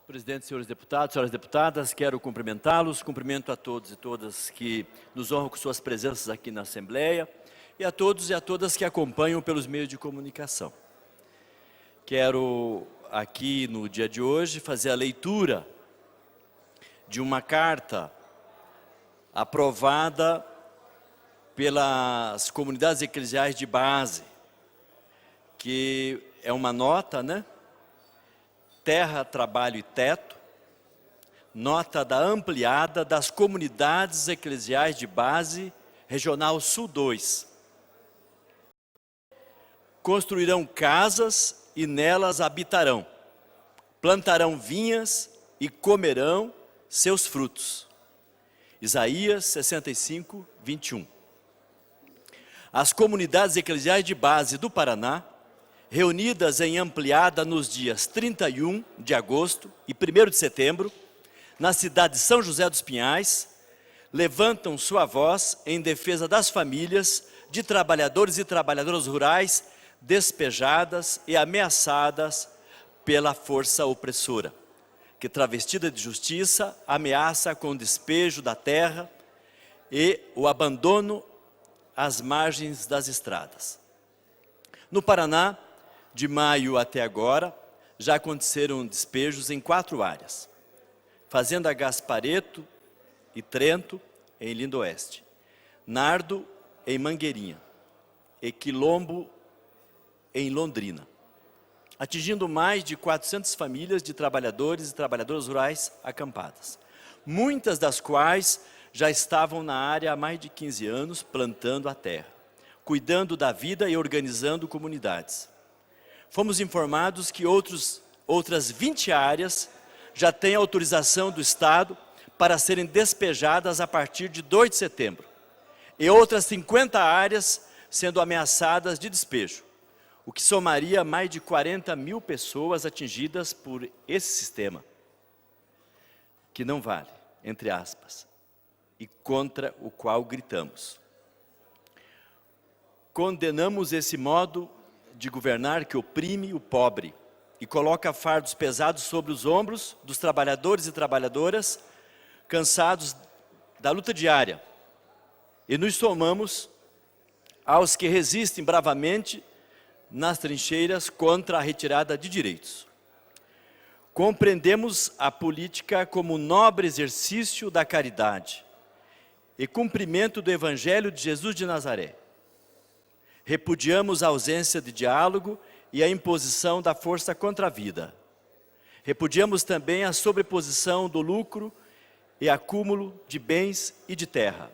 Presidente, senhores deputados, senhoras deputadas, quero cumprimentá-los, cumprimento a todos e todas que nos honram com suas presenças aqui na Assembleia e a todos e a todas que acompanham pelos meios de comunicação. Quero aqui no dia de hoje fazer a leitura de uma carta aprovada pelas comunidades eclesiais de base, que é uma nota, né? Terra, Trabalho e Teto, nota da ampliada das comunidades eclesiais de base, Regional Sul 2. Construirão casas e nelas habitarão, plantarão vinhas e comerão seus frutos. Isaías 65, 21. As comunidades eclesiais de base do Paraná, reunidas em ampliada nos dias 31 de agosto e 1º de setembro, na cidade de São José dos Pinhais, levantam sua voz em defesa das famílias de trabalhadores e trabalhadoras rurais despejadas e ameaçadas pela força opressora, que, travestida de justiça, ameaça com o despejo da terra e o abandono às margens das estradas. No Paraná, de maio até agora, já aconteceram despejos em 4 áreas. Fazenda Gaspareto e Trento, em Lindoeste. Nardo, em Mangueirinha. E Quilombo, em Londrina. Atingindo mais de 400 famílias de trabalhadores e trabalhadoras rurais acampadas. Muitas das quais já estavam na área há mais de 15 anos, plantando a terra, cuidando da vida e organizando comunidades. Fomos informados que outras 20 áreas já têm autorização do Estado para serem despejadas a partir de 2 de setembro. E outras 50 áreas sendo ameaçadas de despejo, o que somaria mais de 40 mil pessoas atingidas por esse sistema, que não vale, entre aspas, e contra o qual gritamos. Condenamos esse modo de governar que oprime o pobre e coloca fardos pesados sobre os ombros dos trabalhadores e trabalhadoras cansados da luta diária. E nos somamos aos que resistem bravamente nas trincheiras contra a retirada de direitos. Compreendemos a política como nobre exercício da caridade e cumprimento do Evangelho de Jesus de Nazaré. Repudiamos a ausência de diálogo e a imposição da força contra a vida. Repudiamos também a sobreposição do lucro e acúmulo de bens e de terra.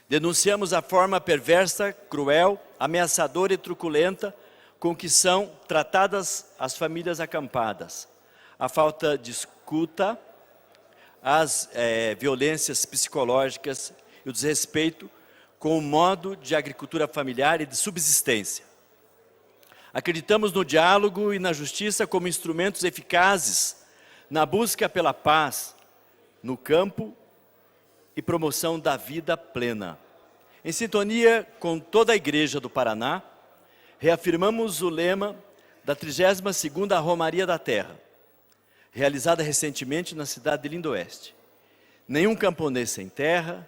Denunciamos a forma perversa, cruel, ameaçadora e truculenta com que são tratadas as famílias acampadas, a falta de escuta, as violências psicológicas e o desrespeito com o modo de agricultura familiar e de subsistência. Acreditamos no diálogo e na justiça como instrumentos eficazes na busca pela paz no campo e promoção da vida plena. Em sintonia com toda a Igreja do Paraná, reafirmamos o lema da 32ª Romaria da Terra, realizada recentemente na cidade de Lindoeste. Nenhum camponês sem terra,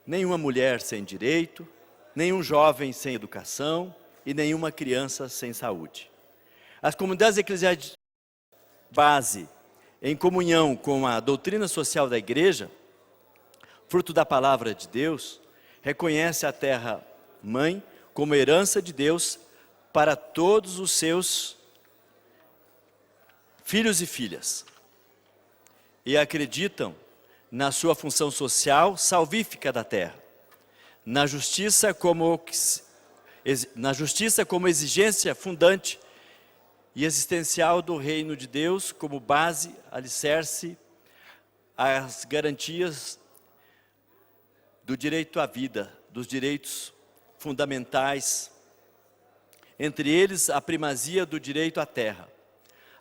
nenhuma mulher sem direito, nenhum jovem sem educação e nenhuma criança sem saúde. As comunidades eclesiais de base, em comunhão com a doutrina social da Igreja, fruto da palavra de Deus, reconhece a terra-mãe como herança de Deus para todos os seus filhos e filhas. E acreditam na sua função social salvífica da terra, na justiça como exigência fundante e existencial do reino de Deus, como base, alicerce, as garantias do direito à vida, dos direitos fundamentais, entre eles a primazia do direito à terra.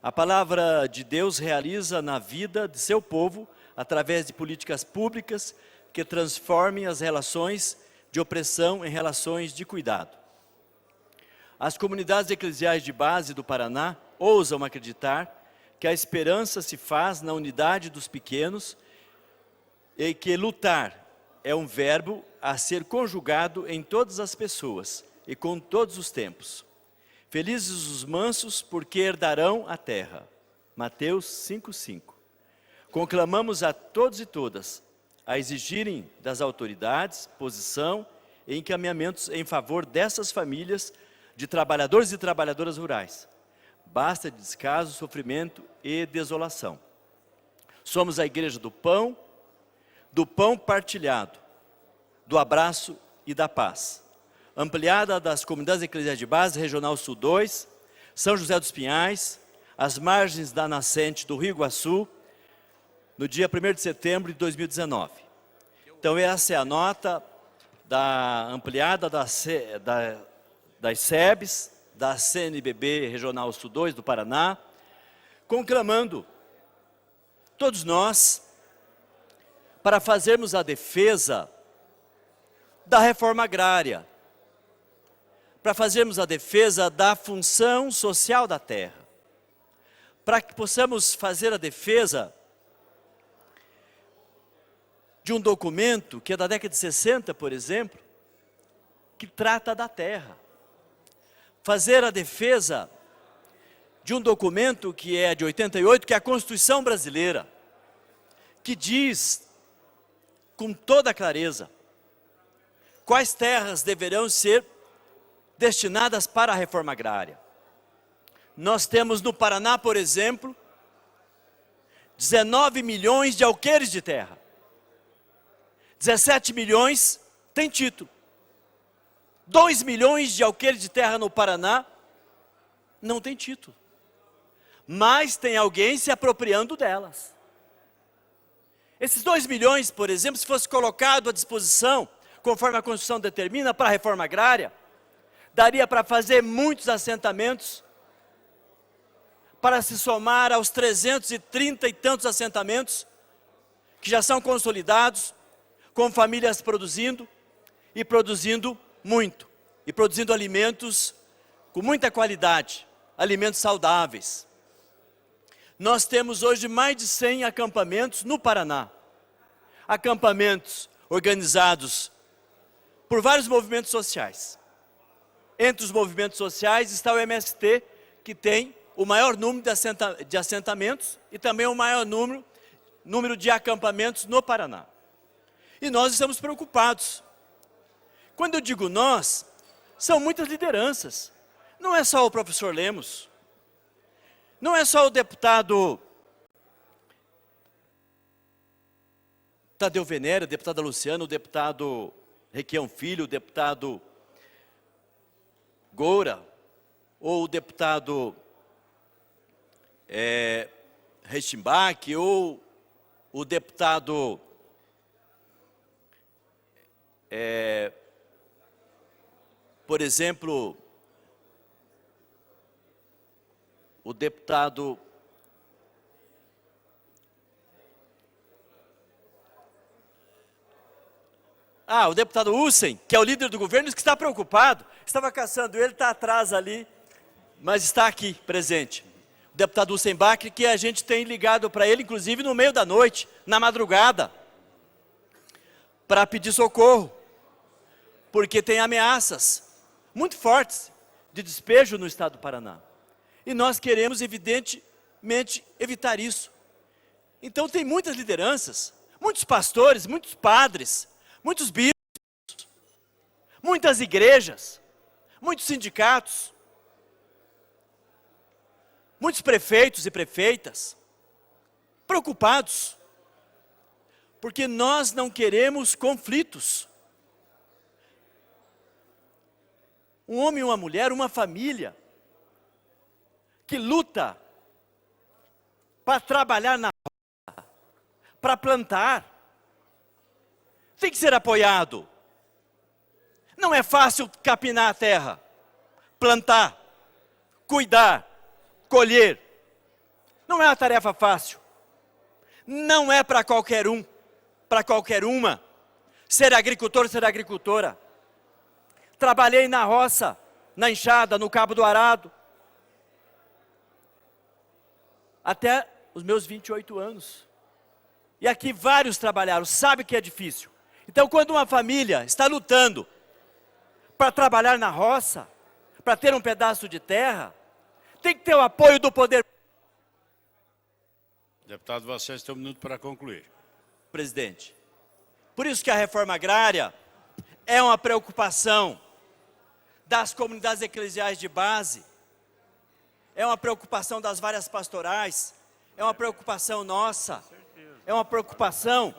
A palavra de Deus realiza na vida de seu povo através de políticas públicas que transformem as relações de opressão em relações de cuidado. As comunidades eclesiais de base do Paraná ousam acreditar que a esperança se faz na unidade dos pequenos e que lutar é um verbo a ser conjugado em todas as pessoas e com todos os tempos. Felizes os mansos, porque herdarão a terra. Mateus 5:5. Conclamamos a todos e todas a exigirem das autoridades posição e encaminhamentos em favor dessas famílias de trabalhadores e trabalhadoras rurais. Basta de descaso, sofrimento e desolação. Somos a igreja do pão partilhado, do abraço e da paz. Ampliada das comunidades eclesiais de base, Regional Sul 2, São José dos Pinhais, às margens da nascente do Rio Iguaçu, no dia 1º de setembro de 2019. Então essa é a nota da ampliada das SEBs, da CNBB Regional Sul 2 do Paraná, conclamando todos nós para fazermos a defesa da reforma agrária, para fazermos a defesa da função social da terra, para que possamos fazer a defesa de um documento que é da década de 60, por exemplo, que trata da terra. Fazer a defesa de um documento que é de 88, que é a Constituição Brasileira, que diz com toda clareza quais terras deverão ser destinadas para a reforma agrária. Nós temos no Paraná, por exemplo, 19 milhões de alqueires de terra. 17 milhões têm título. 2 milhões de alqueires de terra no Paraná não tem título. Mas tem alguém se apropriando delas. Esses 2 milhões, por exemplo, se fosse colocado à disposição, conforme a Constituição determina, para a reforma agrária, daria para fazer muitos assentamentos, para se somar aos 330 e tantos assentamentos, que já são consolidados, com famílias produzindo, e produzindo muito, e produzindo alimentos com muita qualidade, alimentos saudáveis. Nós temos hoje mais de 100 acampamentos no Paraná. Acampamentos organizados por vários movimentos sociais. Entre os movimentos sociais está o MST, que tem o maior número de assentamentos e também o maior número de acampamentos no Paraná. E nós estamos preocupados. Quando eu digo nós, são muitas lideranças. Não é só o professor Lemos, não é só o deputado Tadeu Venere, o deputado Luciano, o deputado Requião Filho, o deputado Goura, ou o deputado Rechimbach, ou o deputado por exemplo, o deputado o deputado Hussen, que é o líder do governo, que está preocupado, estava caçando ele, está atrás ali, mas está aqui, presente. O deputado Hussen Bacri, que a gente tem ligado para ele, inclusive no meio da noite, na madrugada, para pedir socorro, porque tem ameaças muito fortes de despejo no estado do Paraná. E nós queremos, evidentemente, evitar isso. Então tem muitas lideranças, muitos pastores, muitos padres, muitos bispos, muitas igrejas, muitos sindicatos, muitos prefeitos e prefeitas, preocupados, porque nós não queremos conflitos. Um homem e uma mulher, uma família, que luta para trabalhar na roça, para plantar, tem que ser apoiado. Não é fácil capinar a terra, plantar, cuidar, colher. Não é uma tarefa fácil. Não é para qualquer um, para qualquer uma. Ser agricultor, ser agricultora. Trabalhei na roça, na enxada, no Cabo do Arado. até os meus 28 anos. E aqui vários trabalharam, sabe que é difícil. Então, quando uma família está lutando para trabalhar na roça, para ter um pedaço de terra, tem que ter o apoio do poder. Deputado, vocês têm um minuto para concluir. Presidente, por isso que a reforma agrária é uma preocupação das comunidades eclesiais de base, é uma preocupação das várias pastorais, é uma preocupação nossa, é uma preocupação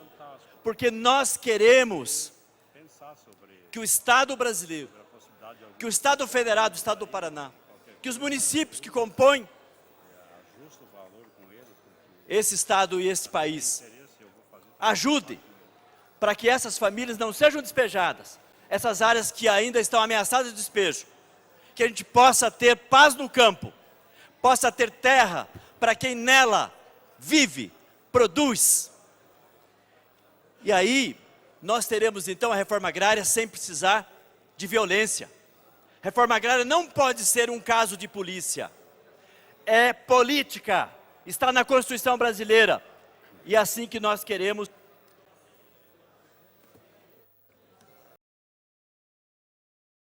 porque nós queremos que o Estado brasileiro, que o Estado Federado, o Estado do Paraná, que os municípios que compõem esse Estado e esse país ajudem para que essas famílias não sejam despejadas, essas áreas que ainda estão ameaçadas de despejo, que a gente possa ter paz no campo, possa ter terra para quem nela vive, produz. E aí, nós teremos então a reforma agrária sem precisar de violência. Reforma agrária não pode ser um caso de polícia. É política, está na Constituição brasileira. E é assim que nós queremos